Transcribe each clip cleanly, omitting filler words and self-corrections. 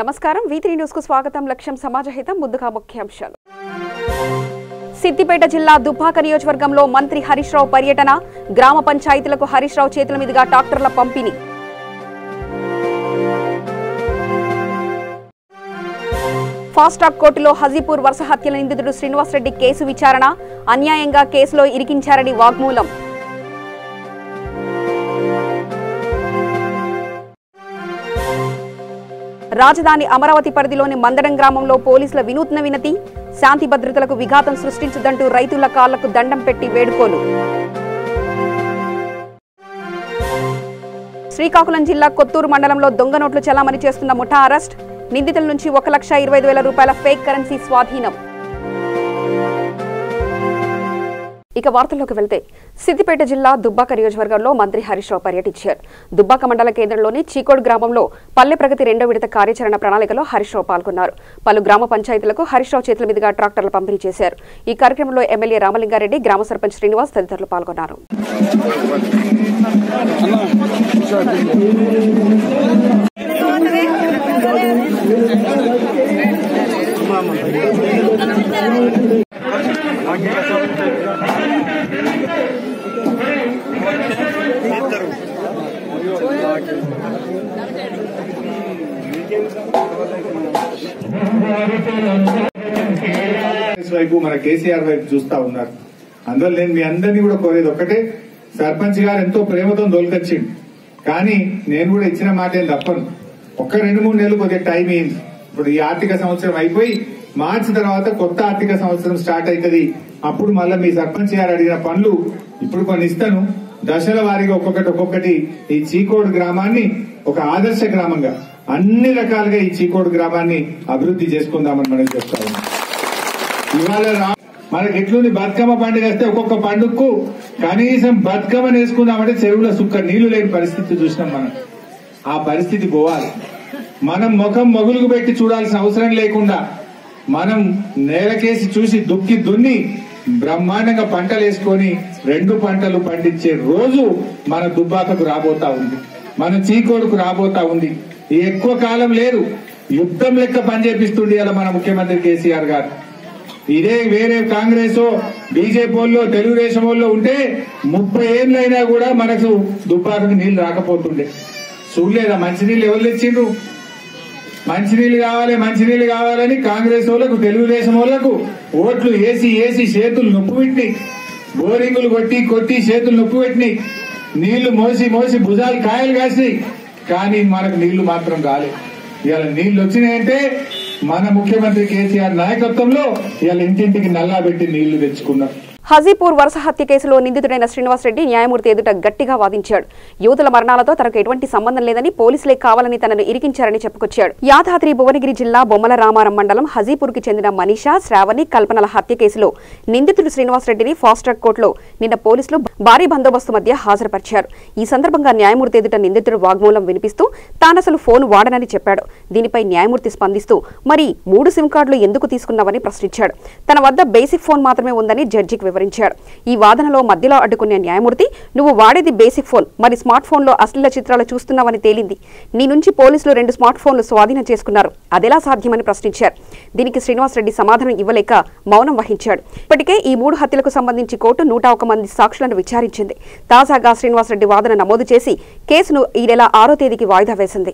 నమస్కారం V3 news కు స్వాగతం. లక్ష్యం సమాజహితం. ముందుగా ముఖ్యాంశాలు. సిద్దిపేట జిల్లా దుబ్బాక నియోజకవర్గంలో మంత్రి హరీష్ రావు పర్యటన. గ్రామ పంచాయతీలకు హరీష్ రావు చేతుల మీదుగా ట్రాక్టర్ల పంపిణీ. ఫాస్ట్ ట్రాక్ కోర్టులో హజీపూర్ వరుస హత్యల నిందితుడు శ్రీనివాస్ రెడ్డి కేసు విచారణ. అన్యాయంగా కేసులో ఇరికించారని వాగ్మూలం. రాజధాని అమరావతి పరిధిలోని మందడం గ్రామంలో పోలీసుల వినూత్న వినతి. శాంతి భద్రతలకు విఘాతం సృష్టించదంటూ రైతుల కాళ్లకు దండం పెట్టి వేడుకోలు. శ్రీకాకుళం జిల్లా కొత్తూరు మండలంలో దొంగ నోట్లు చలామణి చేస్తున్న ముఠా అరెస్ట్. నిందితుల నుంచి 1,25,000 రూపాయల ఫేక్ కరెన్సీ స్వాధీనం. ఇక వార్తల్లోకి వెళ్తే, సిద్దిపేట జిల్లా దుబ్బాక నియోజకవర్గంలో మంత్రి హరీష్ రావు పర్యటించారు. దుబ్బాక మండల కేంద్రంలోని చీకోడ్ గ్రామంలో పల్లె ప్రగతి 2వ విడత కార్యాచరణ ప్రణాళికలో హరీష్ రావు పాల్గొన్నారు. పలు గ్రామ పంచాయతీలకు హరీష్ రావు చేతుల మీదుగా ట్రాక్టర్లు పంపిణీ చేశారు. ఈ కార్యక్రమంలో ఎమ్మెల్యే రామలింగారెడ్డి, గ్రామ సర్పంచ్ శ్రీనివాస్ తదితరులు పాల్గొన్నారు. వైపు మన కేసీఆర్ వైపు చూస్తా ఉన్నారు. అందువల్ల నేను మీ అందరినీ కూడా కోరేది ఒకటే, సర్పంచ్ గారు ఎంతో ప్రేమతో దొలకొచ్చిండు, కానీ నేను కూడా ఇచ్చిన మాట ఏం తప్పను. 1-2-3 నెలలు కొద్దిగా టైం అయింది. ఇప్పుడు ఈ ఆర్థిక సంవత్సరం అయిపోయి మార్చి తర్వాత కొత్త ఆర్థిక సంవత్సరం స్టార్ట్ అవుతుంది. అప్పుడు మళ్ళీ మీ సర్పంచ్ గారు అడిగిన పనులు ఇప్పుడు కొన్ని ఇస్తాను. దశల వారీగా ఒక్కొక్కటి ఈ చీకోడ్ గ్రామాన్ని ఒక ఆదర్శ గ్రామంగా అన్ని రకాలుగా ఈ చీకోడ్ గ్రామాన్ని అభివృద్ధి చేసుకుందామని మనం చెప్తా ఉన్నాం. ఇవాళ మనకి ఎట్లుంది, బతుకమ్మ పండుగ వస్తే ఒక్కొక్క పండుగకు కనీసం బతుకమ్మని వేసుకుందామంటే చెరువుల సుక్క నీళ్లు లేని పరిస్థితి చూసినాం. మనం ఆ పరిస్థితి పోవాలి. మనం ముఖం మొగులుగు పెట్టి చూడాల్సిన అవసరం లేకుండా మనం నేలకేసి చూసి దున్ని బ్రహ్మాండంగా పంటలు వేసుకొని 2 పంటలు పండించే రోజు మన దుబ్బాకకు రాబోతా ఉంది, మన చీకోడుకు రాబోతా ఉంది. ఎక్కువ కాలం లేదు, యుద్ధం లెక్క పనిచేపిస్తుండే అలా మన ముఖ్యమంత్రి కేసీఆర్ గారు. ఇదే వేరే కాంగ్రెస్ బీజేపీ వాళ్ళు తెలుగుదేశం వాళ్ళు ఉంటే 30 ఏళ్ళైనా కూడా మనకు దుబ్బాకకు నీళ్లు రాకపోతుండే. చూడలేదా మంచినీళ్ళు ఎవరు తెచ్చిండ్రు? మంచినీళ్ళు కావాలని కాంగ్రెస్ వాళ్ళకు తెలుగుదేశం వాళ్ళకు ఓట్లు వేసి చేతులు నొప్పు పెట్టి, బోరింగులు కొట్టి చేతులు నొప్పు పెట్టి, నీళ్లు మోసి భుజాలు కాయలు కాసి, కానీ మనకు నీళ్లు మాత్రం రాలేదు. ఇవాళ నీళ్లు వచ్చినాయంటే మన ముఖ్యమంత్రి కేసీఆర్ నాయకత్వంలో ఇవాళ ఇంటింటికి నల్లా పెట్టి నీళ్లు తెచ్చుకున్నారు. హజీపూర్ వరుస హత్య కేసులో నిందితుడైన శ్రీనివాస్ రెడ్డి న్యాయమూర్తి ఎదుట గట్టిగా వాదించాడు. యువతుల మరణాలతో తనకు ఎటువంటి సంబంధం లేదని, పోలీసులే కావాలని తనను ఇరికించారని చెప్పుకొచ్చాడు. యాదాద్రి భువనగిరి జిల్లా బొమ్మల రామారం మండలం హజీపూర్ కి చెందిన మనీషా, శ్రావణి, కల్పనల హత్య కేసులో నిందితుడు శ్రీనివాస్ రెడ్డిని ఫాస్ట్ ట్రాక్ కోర్టులో నిన్న పోలీసులు భారీ బందోబస్తు మధ్య హాజరుపరిచారు. ఈ సందర్భంగా న్యాయమూర్తి ఎదుట నిందితుడు వాగ్మూలం వినిపిస్తూ తానసలు ఫోన్ వాడనని చెప్పాడు. దీనిపై న్యాయమూర్తి స్పందిస్తూ మరి 3 సిమ్ కార్డులు ఎందుకు తీసుకున్నావని ప్రశ్నించాడు. తన వద్ద బేసిక్ ఫోన్ మాత్రమే ఉందని జడ్జికి వివరించాడు. ఈ వాదనలో మధ్యలో అడ్డుకున్న న్యాయమూర్తి, నువ్వు వాడేది బేసిక్ ఫోన్, మరి స్మార్ట్ ఫోన్ లో అశ్లీల చిత్రాలు చూస్తున్నావని తేలింది. నీ నుంచి పోలీసులు 2 స్మార్ట్ ఫోన్లు స్వాధీనం చేసుకున్నారు, అదెలా సాధ్యమని ప్రశ్నించారు. దీనికి శ్రీనివాస్ రెడ్డి సమాధానం ఇవ్వలేక మౌనం వహించాడు. ఇప్పటికే ఈ 3 హత్యలకు సంబంధించి కోర్టు 101 మంది సాక్షులను విచారించింది. తాజాగా శ్రీనివాస్ రెడ్డి వాదన నమోదు చేసి కేసును ఈ నెల 6వ తేదీకి వాయిదా వేసింది.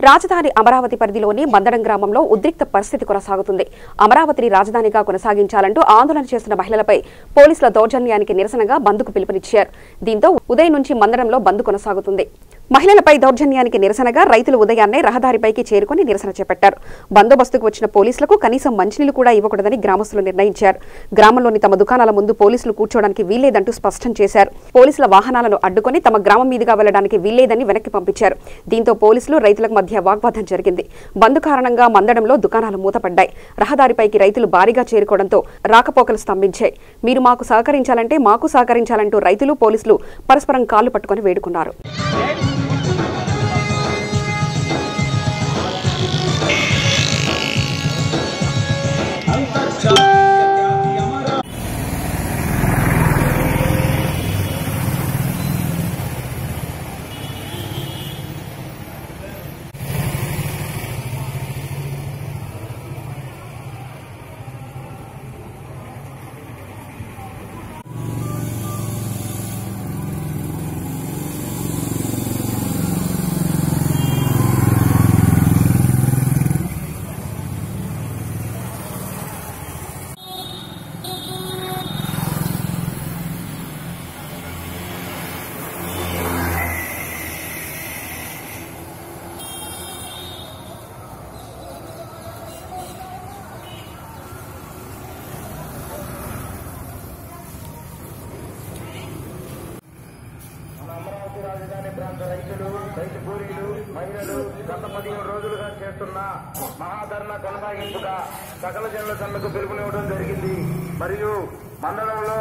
రాజధాని అమరావతి పరిధిలోని మందడం గ్రామంలో ఉద్రిక్త పరిస్థితి కొనసాగుతుంది. అమరావతిని రాజధానిగా కొనసాగించాలంటూ ఆందోళన చేస్తున్న మహిళలపై పోలీసుల దౌర్జన్యానికి నిరసనగా బంద్కు పిలుపునిచ్చారు. దీంతో ఉదయం నుంచి మందడంలో బంద్ కొనసాగుతుంది. మహిళలపై దౌర్జన్యానికి నిరసనగా రైతులు ఉదయాన్నే రహదారిపైకి చేరుకుని నిరసన చేపట్టారు. బందోబస్తుకు వచ్చిన పోలీసులకు కనీసం మంచినీళ్లు కూడా ఇవ్వకూడదని గ్రామస్తులు నిర్ణయించారు. గ్రామంలోని తమ దుకాణాల ముందు పోలీసులు కూర్చోవడానికి వీల్లేదంటూ స్పష్టం చేశారు. పోలీసుల వాహనాలను అడ్డుకొని తమ గ్రామం మీదుగా వెళ్లడానికి వీల్లేదని వెనక్కి పంపించారు. దీంతో పోలీసులు రైతులకు మధ్య వాగ్వాదం జరిగింది. బంద్ కారణంగా మందడంలో దుకాణాలు మూతపడ్డాయి. రహదారిపైకి రైతులు భారీగా చేరుకోవడంతో రాకపోకలు స్తంభించాయి. మీరు మాకు సహకరించాలంటే మాకు సహకరించాలంటూ రైతులు పోలీసులు పరస్పరం కాళ్లు పట్టుకుని వేడుకున్నారు. రాజధాని ప్రాంత రైతులు, రైతు కూలీలు, మహిళలు గత 15 రోజులుగా చేస్తున్న మహాధర్నా కొనసాగింపుగా సకల జనుల సమ్మెకు పిలుపునివ్వడం జరిగింది. మరియు మండలంలో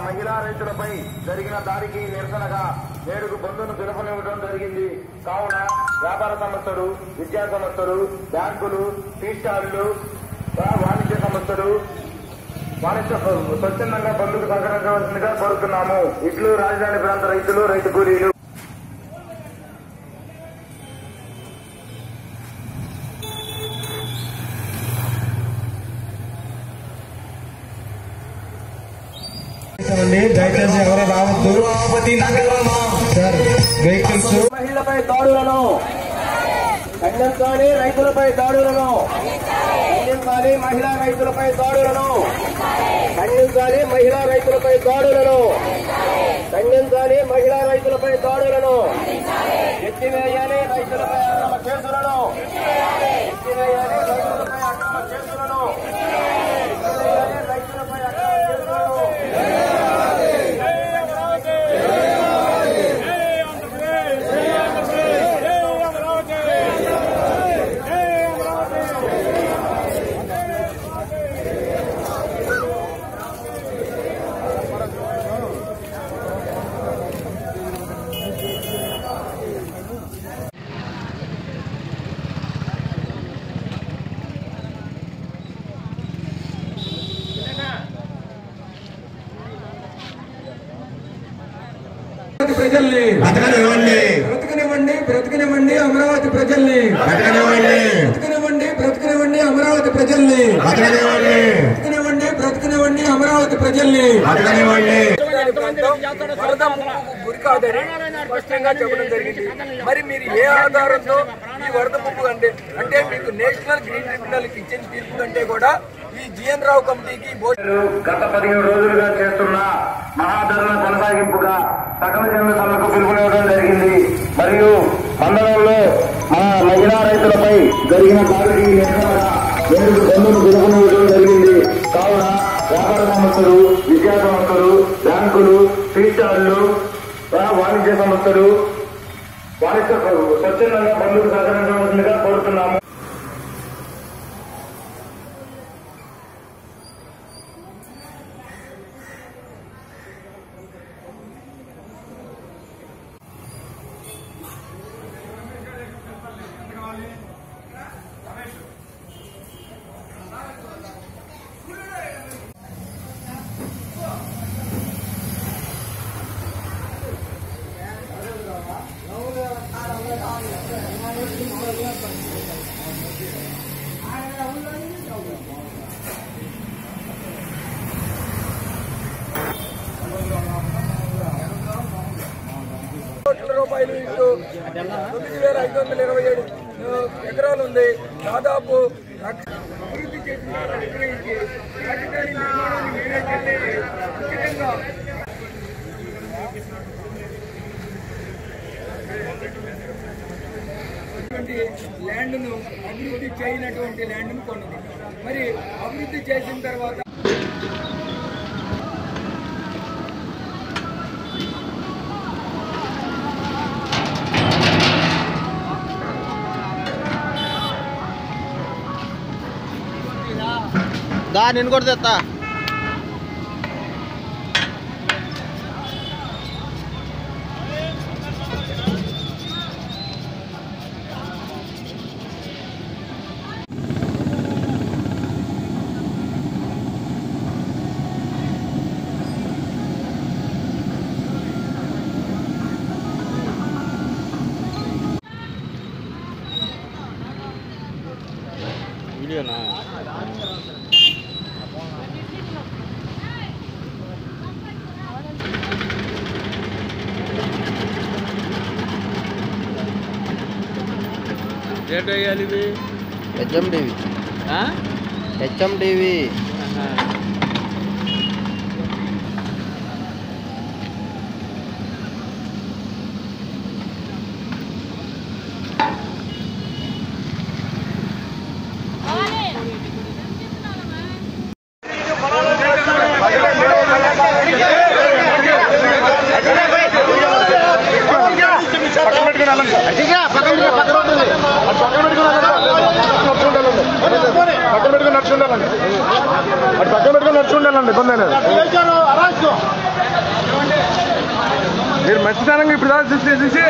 మహిళా రైతులపై జరిగిన దాడికి నిరసనగా నేడుకు బంధును పిలుపునివ్వడం జరిగింది. కావున వ్యాపార సంస్థలు, విద్యా సంస్థలు, బ్యాంకులు, టీ స్టాళ్లు, వాణిజ్య సంస్థలు స్వచ్ఛందంగా బంధుకు సహకరించవలసిందిగా కోరుతున్నాము. ఇట్లు రాజధాని ప్రాంత రైతులు, రైతు కూలీలు. దయచేసి ఎవరు రావద్దు. సార్ వెహికల్స్ మహిళలపై దాడులను ఖండించాలి, రైతులపై దాడులను ఖండించాలి, మహిళా రైతులపై దాడులను ఖండించాలి, మహిళా రైతులపై దాడులను ఖండించాలి, మహిళా రైతులపై దాడులను ఎత్తివేయాలి, రైతులపై అక్రమ కేసులను ఎత్తివేయాలి, రైతులపై అక్రమ కేసులను ఎత్తివేయాలి, రైతులపై అక్రమ కేసులను. ప్రజల్ని బ్రతకనివ్వండి అమరావతి ప్రజల్ని బ్రతకనివ్వండి అమరావతి ప్రజల్ని బ్రతకనివ్వండి అమరావతి ప్రజల్ని వరద ముప్పుకు గురి కాదని స్పష్టంగా చెప్పడం జరిగింది. మరి మీరు ఏ ఆధారంతో ఈ వరద ముప్పు అంటే మీకు నేషనల్ గ్రీన్ ట్రిబ్యునల్ ఇచ్చిన తీర్పు కంటే కూడా ఈ జిఎన్ రావు కమిటీకి గత 15 రోజులుగా చేస్తున్న మహాధరణ కొనసాగింపుగా సకల జనుల సమ్మెకు పిలుపునివ్వడం జరిగింది. మరియు మండలంలో మహిళా రైతులపై జరిగిన దాడికి నిరసనగా నేడు బంధును పిలుపునివ్వడం జరిగింది. కావున వ్యాపార సంస్థలు, విద్యా సంస్థలు, బ్యాంకులు, టీ స్టాళ్లు, వాణిజ్య సంస్థలు స్వచ్ఛందంగా బంధుకు సహకరించవలసిందిగా కోరుతున్నాము. రూపాయలు ఇంటూ 9,527 ఎకరాలు ఉంది. దాదాపు అభివృద్ధి చేసిన రాజధాని నిర్మాణానికి ముఖ్యంగా ల్యాండ్ను అభివృద్ధి చేయనటువంటి ల్యాండ్ను కొన్నది. మరి అభివృద్ధి చేసిన తర్వాత నేను కూడా తెస్తా. వీడియోనా రేట్ వేయాలి ఇవి హెచ్ఎండివి వెళ్ళండి, ఇబ్బంది లేదు. మీరు మంచితనంగా ఇప్పుడు దాకా చూసి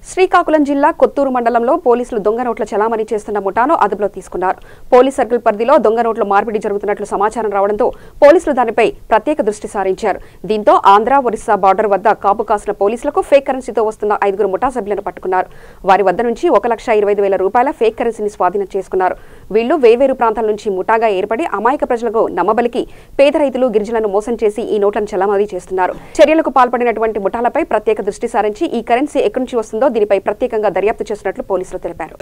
శ్రీకాకుళం జిల్లా కొత్తూరు మండలంలో పోలీసులు దొంగ నోట్ల చలామణి చేస్తున్న ముఠాను అదుపులో తీసుకున్నారు. పోలీస్ సర్కిల్ పరిధిలో దొంగ నోట్ల మార్పిడి జరుగుతున్నట్లు సమాచారం రావడంతో పోలీసులు దానిపై ప్రత్యేక దృష్టి సారించారు. దీంతో ఆంధ్ర ఒరిస్సా బార్డర్ వద్ద కాపు కాసిన పోలీసులకు ఫేక్ కరెన్సీతో వస్తున్న 5 ముఠా సభ్యులను పట్టుకున్నారు. వారి వద్ద నుంచి 1,25,000 రూపాయల ఫేక్ కరెన్సీని స్వాధీనం చేసుకున్నారు. వీళ్లు వేర్వేరు ప్రాంతాల నుంచి ముఠాగా ఏర్పడి అమాయక ప్రజలకు నమ్మబలికి పేద రైతులు గిరిజనులను మోసం చేసి ఈ నోట్లను చలామణి చేస్తున్నారు. చర్యలకు పాల్పడినటువంటి ముఠాలపై ప్రత్యేక దృష్టి సారించి ఈ కరెన్సీ ఎక్కడి నుంచి వస్తుందో దీనిపై ప్రత్యేకంగా దర్యాప్తు చేస్తున్నట్లు పోలీసులు తెలిపారు.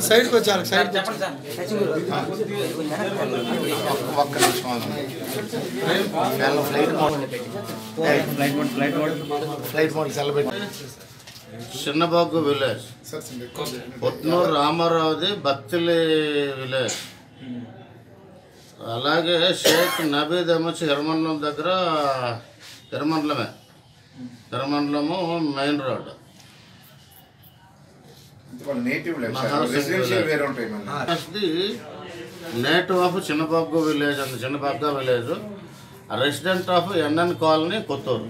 సైడ్కి వచ్చారు. చిన్నబాగు విలేజ్, పొట్నూరు రామారావుది బత్తిలి విలేజ్. అలాగే షేక్ నబీద్ వచ్చి హిరమండలం దగ్గర, Hiramandalam main road. Native of Chinnabagu village అండి, Chinnabaga village. Resident of NN colony Kotturu.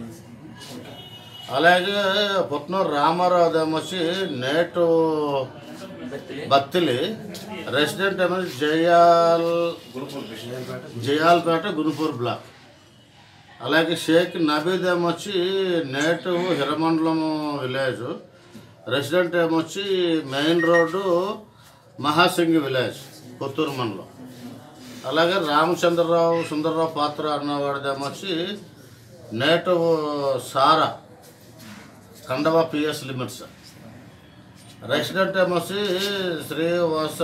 అలాగే పొట్నూరు రామారావు ఏమొచ్చి నేటివ్ బత్తిలి, రెసిడెంట్ ఏమో జయాల్పేట గునుపూర్ బ్లాక్. అలాగే షేక్ నబీద్ ఏమొచ్చి నేటివ్ హిరమండలము విలేజ్, రెసిడెంట్ ఏమొచ్చి main road Mahasingi village Kotturu మండలం. అలాగే రామచంద్రరావు సుందరరావు పాత్ర అన్నవాడిది ఏమొచ్చి native Sara Kandava PS limits. Resident ఏమొచ్చి Srinivasa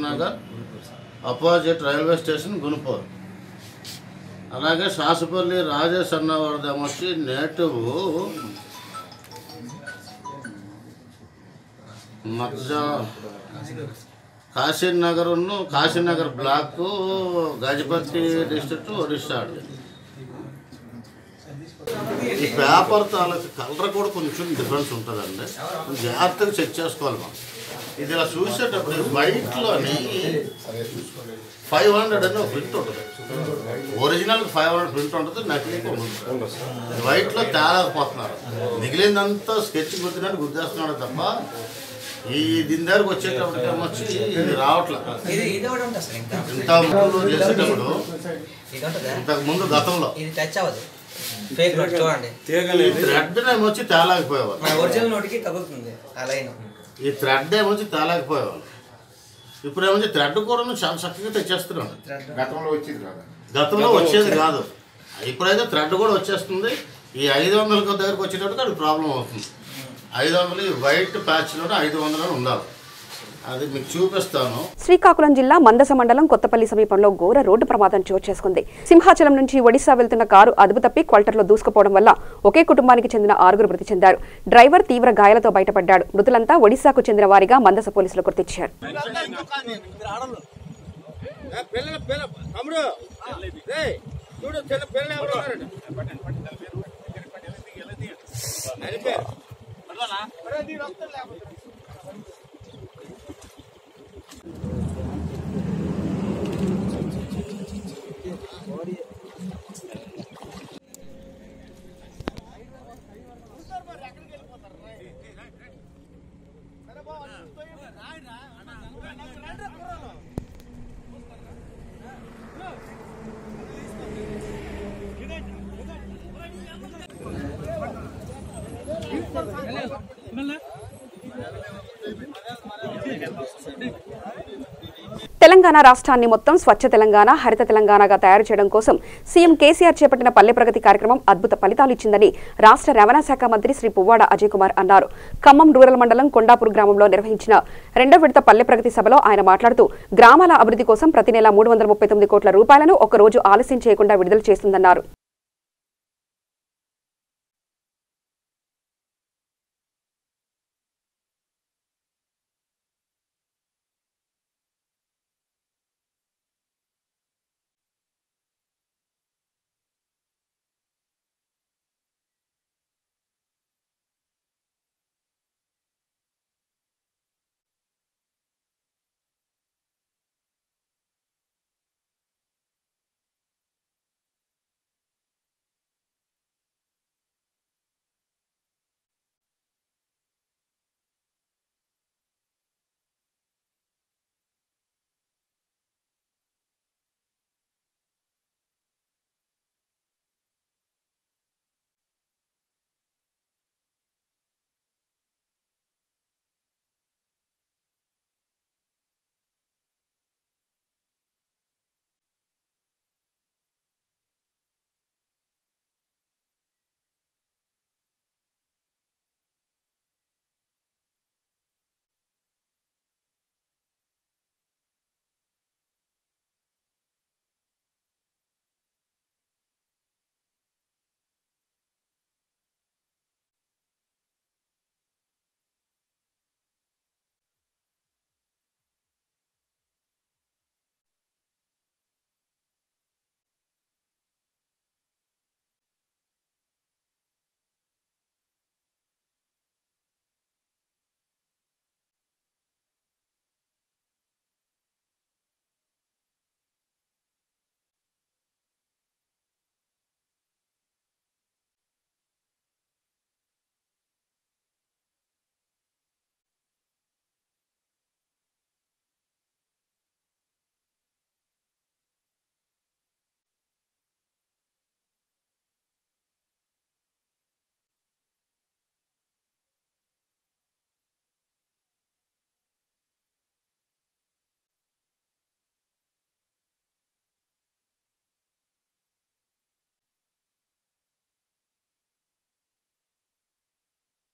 Nagar opposite railway station Gunupur. అలాగే శాసుపల్లి రాజేష్ అన్నవాడిది ఏమొచ్చి native Kashinagar block, Gajapati district, Odisha. ఈ పేపర్ తాలూకు కలర్ కూడా కొంచెం డిఫరెన్స్ ఉంటుందండి, జాగ్రత్తగా చెక్ చేసుకోవాలి మనం. ఇది ఇలా చూసేటప్పుడు వైట్లోని 500 అని ఒక ప్రింట్ ఉంటుంది, ఒరిజినల్ 500 ప్రింట్ ఉంటుంది, నకిలీకి ఉంటుంది. వైట్లో తేలేకపోతున్నారు, మిగిలిందంతా స్కెచ్ గుర్తున్నట్టు గుర్తేస్తున్నాడు తప్ప ఈ దీని దగ్గరకు వచ్చేటప్పటికి ఏమొచ్చి ఇది రావట్లేదు. ఇంతకు ముందు గతంలో థ్రెడ్ ఏమొచ్చి తేలేకపోయేవాళ్ళు, ఈ థ్రెడ్ ఏమొచ్చి తేలేకపోయేవాళ్ళు. ఇప్పుడు ఏమొచ్చి థ్రెడ్ కూడా చాలా చక్కగా తెచ్చేస్తున్నాడు. గతంలో వచ్చేది కాదు, ఇప్పుడైతే థ్రెడ్ కూడా వచ్చేస్తుంది. ఈ 500 దగ్గరకు వచ్చేటప్పుడు అది ప్రాబ్లం అవుతుంది. 500 వైట్ ప్యాచ్లో 500 ఉండాలి. అది మీకు చూపిస్తాను. శ్రీకాకుళం జిల్లా మందస మండలం కొత్తపల్లి సమీపంలో ఘోర రోడ్డు ప్రమాదం చోటు చేసుకుంది. సింహాచలం నుంచి ఒడిశా వెళ్తున్న కారు అదుపు తప్పి క్వాల్టర్లో దూసుకుపోవడం వల్ల ఒకే కుటుంబానికి చెందిన 6 మృతి చెందారు. డ్రైవర్ తీవ్ర గాయాలతో బయటపడ్డాడు. మృతులంతా ఒడిశాకు చెందిన వారిగా మందస పోలీసులు గుర్తించారు. తెలంగాణ రాష్ట్రాన్ని మొత్తం స్వచ్ఛ తెలంగాణ, హరిత తెలంగాణగా తయారు చేయడం కోసం సీఎం కేసీఆర్ చేపట్టిన పల్లె ప్రగతి కార్యక్రమం అద్భుత ఫలితాలు ఇచ్చిందని రాష్ట్ర రవాణా శాఖ మంత్రి శ్రీ పువ్వాడ అజయ్ కుమార్ అన్నారు. ఖమ్మం రూరల్ మండలం కొండాపూర్ గ్రామంలో నిర్వహించిన 2వ విడత పల్లె ప్రగతి సభలో ఆయన మాట్లాడుతూ గ్రామాల అభివృద్ధి కోసం ప్రతి నెల 339 కోట్ల రూపాయలను ఒక్కరోజు ఆలస్యం చేయకుండా విడుదల చేస్తుందన్నారు.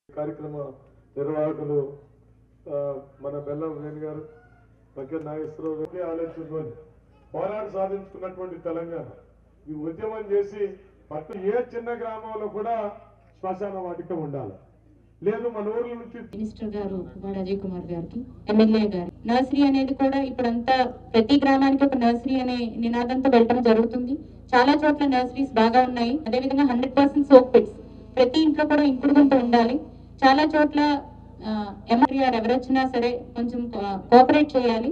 కార్యక్రమ నిర్వాహకులు మన బెల్లం వేణు గారు, దగ్గర నాగేశ్వరరావు ఆలోచించుకొని పోరాటం సాధించుకున్నటువంటి తెలంగాణ ఈ ఉద్యమం చేసి పట్టు ఏ చిన్న గ్రామంలో కూడా శ్మశాన వాటిక ఉండాలి. లేదు మన ఊర్ల నుంచి మినిస్టర్ గారు పువ్వాడ అజయ్ కుమార్ గారికి, ఎమ్మెల్యే గారు, నర్సరీ అనేది కూడా ఇప్పుడంతా ప్రతి గ్రామానికి ఒక నర్సరీ అనే నినాదంతో వెళ్ళడం జరుగుతుంది. చాలా చోట్ల నర్సరీస్ బాగా ఉన్నాయి. అదేవిధంగా 100% సోప్ పిట్స్ ప్రతి ఇంట్లో కూడా ఇంకుడు గుంట ఉండాలి. చాలా చోట్ల ఎమ్మెల్యేఆర్ ఎవరొచ్చినా సరే కొంచెం కోఆపరేట్ చేయాలి.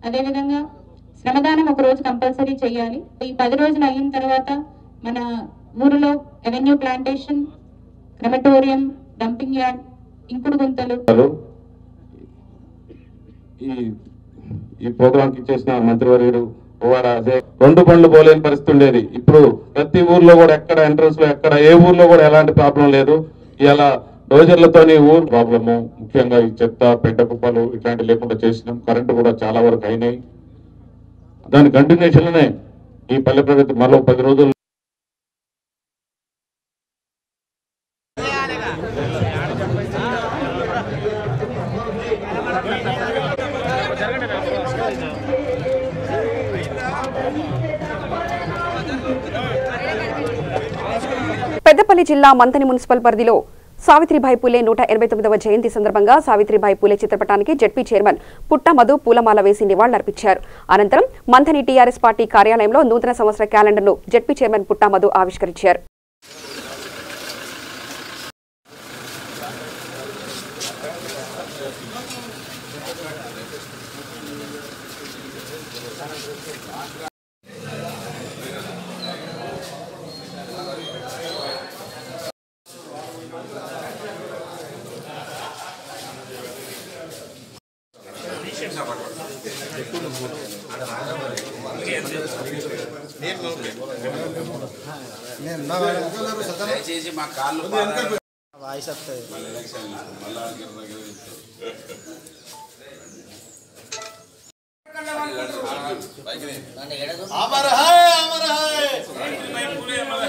అదేవిధంగా శ్రమదానం ఒక రోజు కంపల్సరీ చేయాలి. ఈ 10 రోజులు అయిన తర్వాత మన ఊరిలో revenue plantation, crematorium, dumping yard, ఇంకుడు గుంతలు. ఈ ప్రోగ్రామ్ కి చేసిన మంత్రివర్యుడు అదే 2 బండ్లు పోలేని పరిస్థితి ఉండేది. ఇప్పుడు ప్రతి ఊర్లో కూడా ఎక్కడ ఎంట్రన్స్ లో ఎక్కడ ఏ ఊర్లో కూడా ఎలాంటి ప్రాబ్లం లేదు. ఇలా డోజర్లతోని ఊరు ప్రాబ్లము, ముఖ్యంగా ఈ చెత్త, పెంట కుప్పలు ఇట్లాంటివి లేకుండా చేసినాం. కరెంటు కూడా చాలా వరకు అయినాయి. దాని కంటిన్యూషన్ లోనే ఈ పల్లె ప్రగతి మరో 10 రోజులు పెద్దపల్లి జిల్లా మంథని మున్సిపల్ పరిధిలో సావిత్రిబాయి పూలే 189వ జయంతి సందర్భంగా సావిత్రిబాయి పూలే చిత్రపటానికి జెడ్పీ చైర్మన్ పుట్ట మధు పూలమాల వేసి నివాళులర్పించారు. అనంతరం మంథని టీఆర్ఎస్ పార్టీ కార్యాలయంలో నూతన సంవత్సర క్యాలెండర్ను జెడ్పీ చైర్మన్ పుట్ట మధు ఆవిష్కరించారు. వాయిస్ వస్తుంది. अमर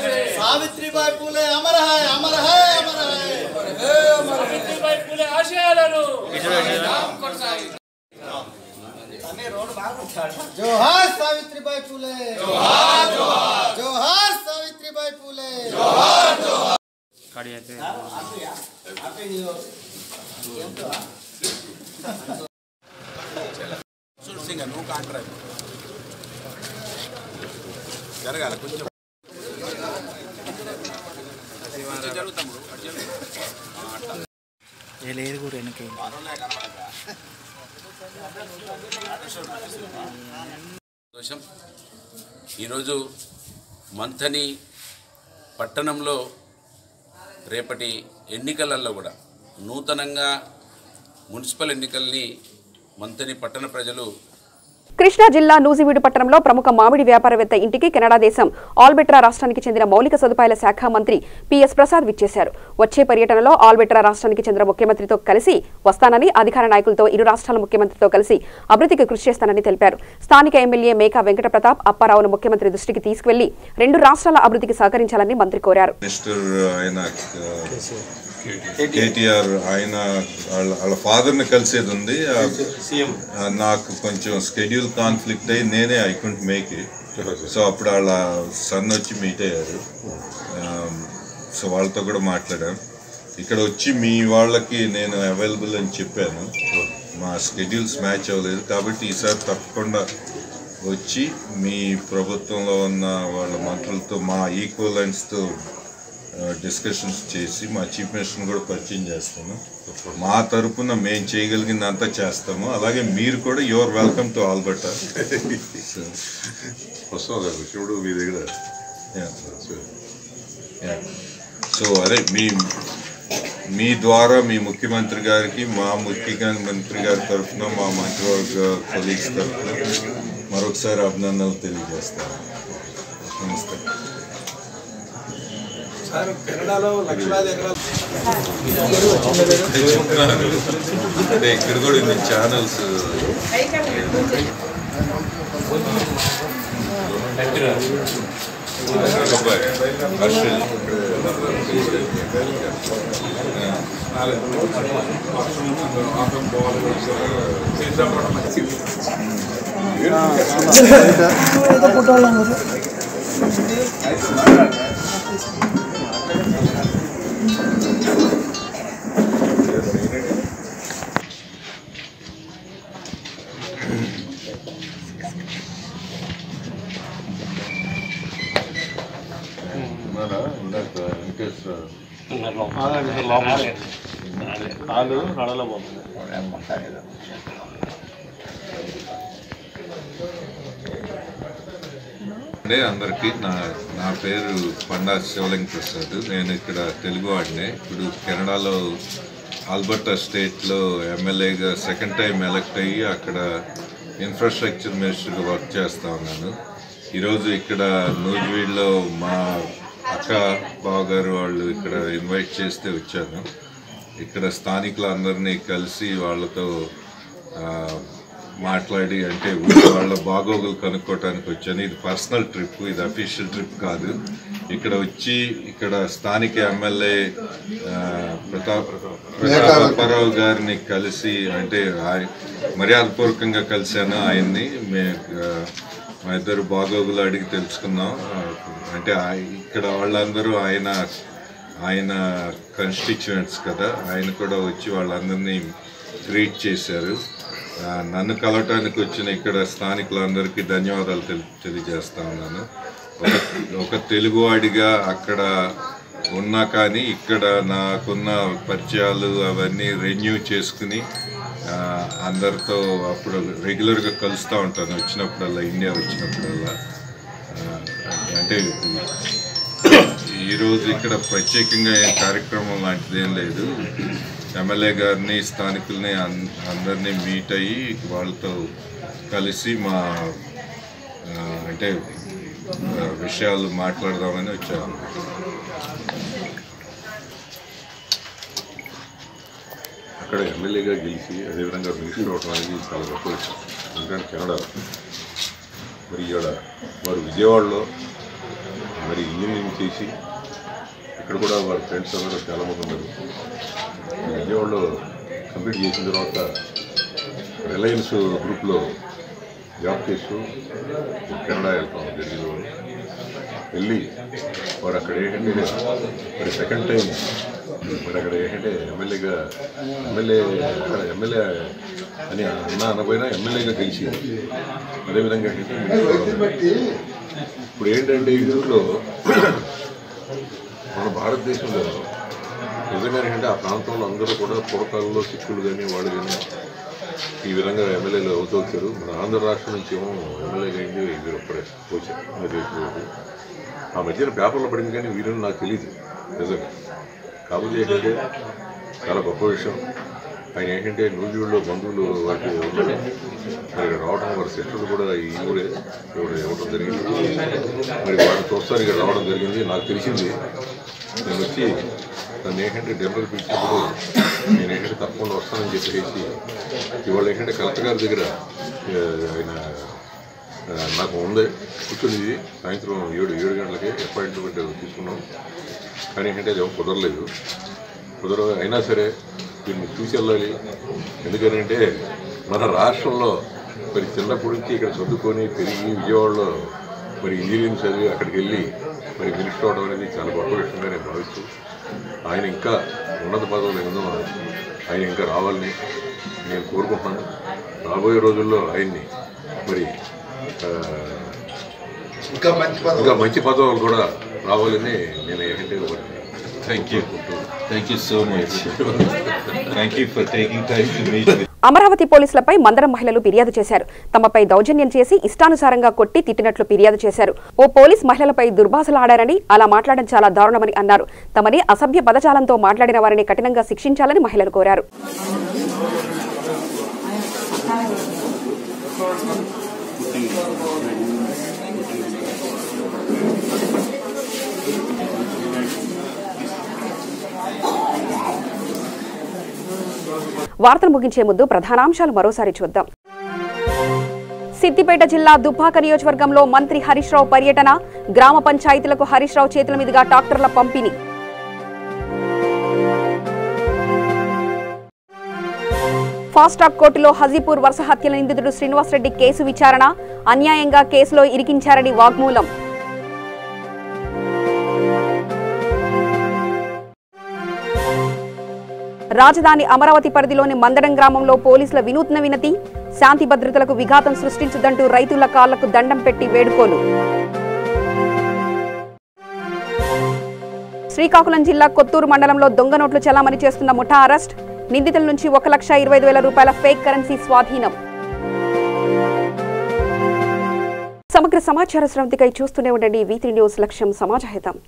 है सावित्रीबाई फुले अमर है सावित्रीबाई फुले आशयाలను जोहार सावित्रीबाई फुले जोहार सावित्रीबाई फुले जोहार నువ్వు కాంట్రాక్ట్ జరగాలి కొంచెం సంతోషం. ఈరోజు మంథని పట్టణంలో రేపటి ఎన్నికలలో కూడా నూతనంగా మున్సిపల్ ఎన్నికల్ని మంథని పట్టణ ప్రజలు కృష్ణా జిల్లా నూజివీడు పట్టణంలో ప్రముఖ మామిడి వ్యాపారవేత్త ఇంటికి కెనడా దేశం ఆల్బెట్రా రాష్ట్రానికి చెందిన మౌలిక సదుపాయాల శాఖ మంత్రి పిఎస్ ప్రసాద్ విచ్చేశారు. వచ్చే పర్యటనలో ఆల్బెట్రా రాష్ట్రానికి చెందిన ముఖ్యమంత్రితో కలిసి వస్తానని, అధికార నాయకులతో ఇరు రాష్ట్రాల ముఖ్యమంత్రితో కలిసి అభివృద్ధికి కృషి చేస్తానని తెలిపారు. స్థానిక ఎమ్మెల్యే మేకా వెంకట ప్రతాప్ అప్పారావును ముఖ్యమంత్రి దృష్టికి తీసుకువెళ్లి రెండు రాష్ట్రాల అభివృద్ధికి సహకరించాలని మంత్రి కోరారు. కేటీఆర్ ఆయన వాళ్ళ ఫాదర్ని కలిసేది ఉంది. నాకు కొంచెం స్కెడ్యూల్ కాన్ఫ్లిక్ట్ అయ్యి నేనే ఐ కుంట్ మేక్ ఇట్. సో అప్పుడు వాళ్ళ సన్ వచ్చి మీట్ అయ్యారు. సో వాళ్ళతో కూడా మాట్లాడాను. ఇక్కడ వచ్చి మీ వాళ్ళకి నేను అవైలబుల్ అని చెప్పాను. మా స్కెడ్యూల్స్ మ్యాచ్ అవ్వలేదు కాబట్టి ఈసారి తప్పకుండా వచ్చి మీ ప్రభుత్వంలో ఉన్న వాళ్ళ మంత్రులతో మా ఈక్వలెంట్స్తో డిస్కషన్స్ చేసి మా చీఫ్ మినిస్టర్ని కూడా పరిచయం చేస్తాము. మా తరపున మేము చేయగలిగిందంతా చేస్తాము. అలాగే మీరు కూడా యువర్ వెల్కమ్ టు ఆల్బర్టా. మీ దగ్గర సో అదే మీ ద్వారా మీ ముఖ్యమంత్రి గారికి మా ముఖ్యమంత్రి గారి తరఫున మా మంత్రివర్గ కొలీగ్స్ తరఫున మరొకసారి అభినందనలు తెలియజేస్తాను. నమస్తే. అంటే ఇక్కడ కూడా ఇన్ని ఛానల్స్ అందరికీ నా పేరు పండా శివలింగ ప్రసాద్. నేను ఇక్కడ తెలుగు వాడినే. ఇప్పుడు కెనడాలో ఆల్బర్టా స్టేట్లో ఎమ్మెల్యేగా సెకండ్ టైం ఎలక్ట్ అయ్యి అక్కడ ఇన్ఫ్రాస్ట్రక్చర్ మినిస్టర్గా వర్క్ చేస్తూ ఉన్నాను. ఈరోజు ఇక్కడ నూజివీడులో మా అక్క బావగారు వాళ్ళు ఇక్కడ ఇన్వైట్ చేస్తే వచ్చాను. ఇక్కడ స్థానికులందరినీ కలిసి వాళ్ళతో మాట్లాడి అంటే వాళ్ళ బాగోగులు కనుక్కోవటానికి వచ్చాను. ఇది పర్సనల్ ట్రిప్, ఇది అఫీషియల్ ట్రిప్ కాదు. ఇక్కడ వచ్చి ఇక్కడ స్థానిక ఎమ్మెల్యే ప్రతాప్ అప్పారావు గారిని కలిసి అంటే మర్యాదపూర్వకంగా కలిశాను ఆయన్ని. మా ఇద్దరు బాగోగులు అడిగి తెలుసుకున్నాం. అంటే ఇక్కడ వాళ్ళందరూ ఆయన కాన్స్టిట్యూయెంట్స్ కదా, ఆయన కూడా వచ్చి వాళ్ళందరినీ గ్రీట్ చేశారు. నన్ను కలవటానికి వచ్చిన ఇక్కడ స్థానికులందరికీ ధన్యవాదాలు తెలియజేస్తా ఉన్నాను. ఒక తెలుగువాడిగా అక్కడ ఉన్నా కానీ ఇక్కడ నాకున్న పరిచయాలు అవన్నీ రెన్యూ చేసుకుని అందరితో అప్పుడు రెగ్యులర్గా కలుస్తూ ఉంటాను వచ్చినప్పుడల్లా, ఇండియా వచ్చినప్పుడల్లా. అంటే ఈరోజు ఇక్కడ ప్రత్యేకంగా ఏం కార్యక్రమం లాంటిది ఏం లేదు. ఎమ్మెల్యే గారిని స్థానికుల్ని అందరినీ మీట్ అయ్యి వాళ్ళతో కలిసి మా అంటే విషయాలు మాట్లాడదామని వచ్చాను. అక్కడ ఎమ్మెల్యేగా గెలిచి అదేవిధంగా మినిస్టర్ అవడం అనేది చాలా గొప్ప విషయం. ఎందుకంటే కెనడా మరి ఇక్కడ వారు విజయవాడలో మరి ఇంజనీరింగ్ చేసి ఇక్కడ కూడా వారి ఫ్రెండ్స్ అందరూ చాలామంది ఉన్నారు. విజయవాడలో కంప్లీట్ చేసిన తర్వాత రిలయన్స్ గ్రూప్లో జాబ్ చేస్తూ కెనడా వెళ్తాం జరిగింది. వెళ్ళి వారు అక్కడ ఏంటంటే మరి సెకండ్ టైం మరి అక్కడ ఏంటంటే ఎమ్మెల్యే అని అనపోయినా ఎమ్మెల్యేగా గెలిచి అదేవిధంగా ఇప్పుడు ఏంటంటే ఈ ఊళ్ళో మన భారతదేశంలో నిజంగా ఏంటంటే ఆ ప్రాంతంలో అందరూ కూడా పూర్వకాలంలో సిక్కులు కానీ వాళ్ళు కానీ ఈ విధంగా ఎమ్మెల్యేలు అవుతూ వచ్చారు. మన ఆంధ్ర రాష్ట్రం నుంచి ఏమో ఎమ్మెల్యేగా అయింది వీరు ఒక్కడే వచ్చారు దేశంలో. ఆ మధ్యన పేపర్లో పడింది కానీ వీరని నాకు తెలియదు నిజంగా. కాకపోతే ఏంటంటే చాలా గొప్ప విషయం. ఆయన ఏంటంటే నూజివీడులో బంధువులు వాటి ఉన్నారు. మరి ఇక్కడ రావడం వారి సిస్టర్లు కూడా ఈ ఊరే ఇవ్వడం జరిగింది. మరి వారిని చూస్తారు ఇక్కడ రావడం జరిగింది. నాకు తెలిసింది నేను వచ్చి నన్ను ఏంటంటే డెలివరీ పిలిచినప్పుడు నేను ఏంటంటే తప్పకుండా వస్తానని చెప్పేసి ఇవాళ ఏంటంటే కలెక్టర్ గారి దగ్గర ఆయన నాకు ఉంది కూర్చొని సాయంత్రం 7 గంటలకి అపాయింట్మెంట్ తీసుకున్నాం. కానీ ఏంటంటే అది కుదరలేదు. అయినా సరే దీన్ని చూసి వెళ్ళాలి. ఎందుకనంటే మన రాష్ట్రంలో మరి చిన్నప్పటి నుంచి ఇక్కడ చదువుకొని పెరిగి విజయవాడలో మరి ఇంజనీరింగ్ చదివి అక్కడికి వెళ్ళి మరి మినిస్టర్ అవడం అనేది చాలా గొప్ప విషయంగా నేను భావిస్తూ ఆయన ఇంకా ఉన్నత పదవులు ఏందో ఆయన ఇంకా రావాలని నేను కోరుకుంటున్నాను. రాబోయే రోజుల్లో ఆయన్ని మరి ఇంకా మంచి పదవులు కూడా రావాలని నేను ఏంటంటే thank you so much. Thank you for taking time to meet. Amaravati పోలీసులపై మందరం మహిళలు ఫిర్యాదు చేశారు. తమపై దౌర్జన్యం చేసి ఇష్టానుసారంగా కొట్టి తిట్టినట్లు ఫిర్యాదు చేశారు. ఓ పోలీస్ మహిళలపై దుర్భాషలాడారని, అలా మాట్లాడడం చాలా దారుణమని అన్నారు. తమని అసభ్య పదజాలంతో మాట్లాడిన వారిని కఠినంగా శిక్షించాలని మహిళలు కోరారు. వార్తలు ముగించే ముందు ప్రధానాంశాలు మరోసారి చూద్దాం. సిద్దిపేట జిల్లా దుబ్బాక నియోజకవర్గంలో మంత్రి హరీష్ రావు పర్యటన, గ్రామ పంచాయతీలకు హరీష్ రావు చేతుల మీదుగా ట్రాక్టర్ల పంపిణీ. ఫాస్ట్ ట్రాక్ కోర్టులో హజీపూర్ వరుస హత్యల నిందితుడు శ్రీనివాసరెడ్డి కేసు విచారణ, అన్యాయంగా కేసులో ఇరికించారని వాగ్మూలం. రాజధాని అమరావతి పరిధిలోని మందడం గ్రామంలో పోలీసుల వినూత్న వినతి, శాంతి భద్రతలకు విఘాతం సృష్టించదంటూ రైతుల కాళ్లకు దండం పెట్టి వేడుకోలు. శ్రీకాకుళం జిల్లా కొత్తూరు మండలంలో దొంగ నోట్లు చలామణి చేస్తున్న ముఠా అరెస్ట్, నిందితుల నుంచి 1,25,000 రూపాయల ఫేక్ కరెన్సీ స్వాధీనం. సమగ్ర సమాచార స్రవంతికై చూస్తూనే ఉండండి V3 న్యూస్. లక్ష్యం సమాజ హితం.